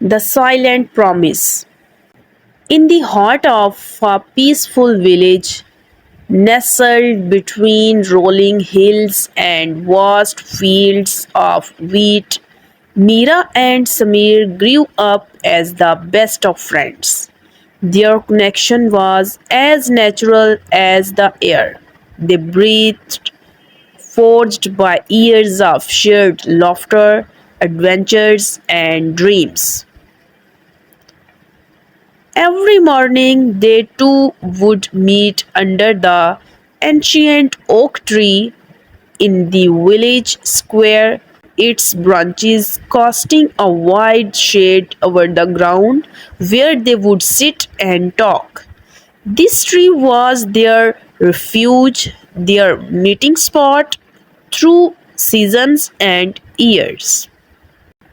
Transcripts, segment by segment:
The Silent Promise. In the heart of a peaceful village, nestled between rolling hills and vast fields of wheat, Mira and Samir grew up as the best of friends. Their connection was as natural as the air they breathed, forged by years of shared laughter, adventures, and dreams. Every morning they two would meet under the ancient oak tree in the village square, its branches casting a wide shade over the ground where they would sit and talk. This tree was their refuge, their meeting spot through seasons and years.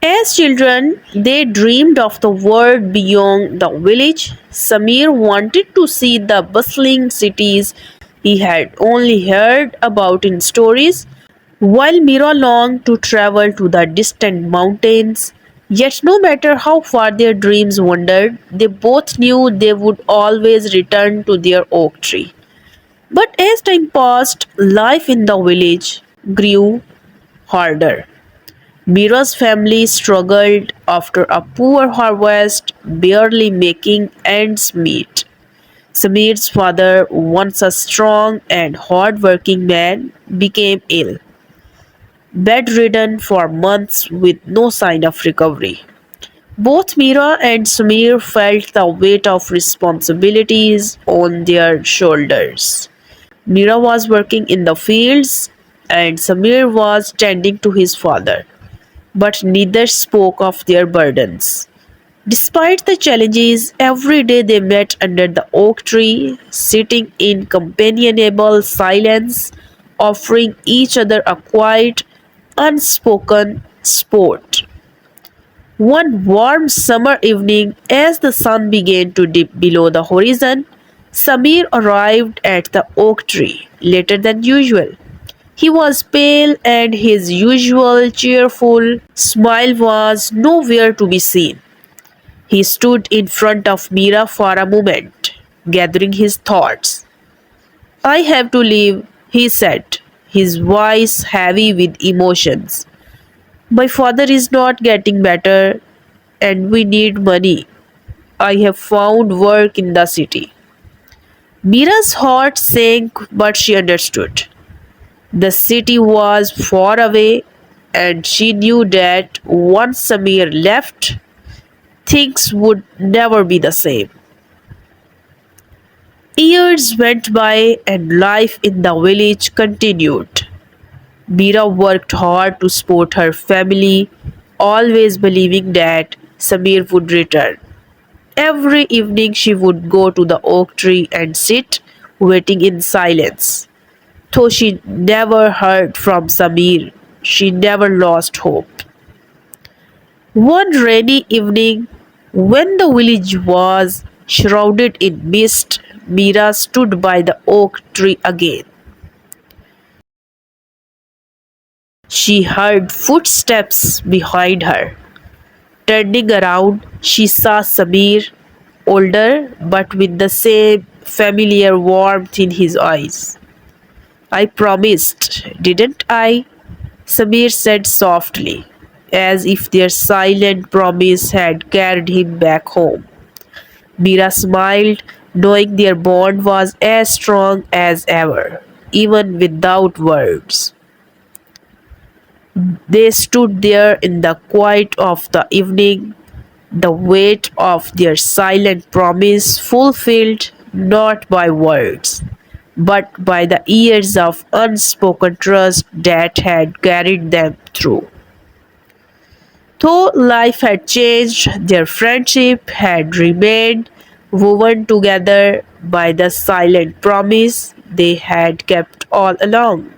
As children, they dreamed of the world beyond the village. Samir wanted to see the bustling cities he had only heard about in stories, while Mira longed to travel to the distant mountains. Yet, no matter how far their dreams wandered, they both knew they would always return to their oak tree. But as time passed, life in the village grew harder. Mira's family struggled after a poor harvest, barely making ends meet. Samir's father, once a strong and hard-working man, became ill, bedridden for months with no sign of recovery. Both Mira and Samir felt the weight of responsibilities on their shoulders. Mira was working in the fields and Samir was tending to his father, but neither spoke of their burdens. Despite the challenges, every day they met under the oak tree, sitting in companionable silence, offering each other a quiet, unspoken sport. One warm summer evening, as the sun began to dip below the horizon, Samir arrived at the oak tree later than usual. He was pale and his usual cheerful smile was nowhere to be seen. He stood in front of Mira for a moment, gathering his thoughts. I have to leave, he said, his voice heavy with emotions. My father is not getting better and we need money. I have found work in the city. Mira's heart sank, but she understood. The city was far away, and she knew that once Samir left, things would never be the same. Years went by, and life in the village continued. Mira worked hard to support her family, always believing that Samir would return. Every evening, she would go to the oak tree and sit, waiting in silence. Though she never heard from Samir, she never lost hope. One rainy evening, when the village was shrouded in mist, Mira stood by the oak tree again. She heard footsteps behind her. Turning around, she saw Samir, older but with the same familiar warmth in his eyes. I promised, didn't I? Samir said softly, as if their silent promise had carried him back home. Mira smiled, knowing their bond was as strong as ever, even without words. They stood there in the quiet of the evening, the weight of their silent promise fulfilled not by words, but by the years of unspoken trust that had carried them through. Though life had changed, their friendship had remained woven together by the silent promise they had kept all along.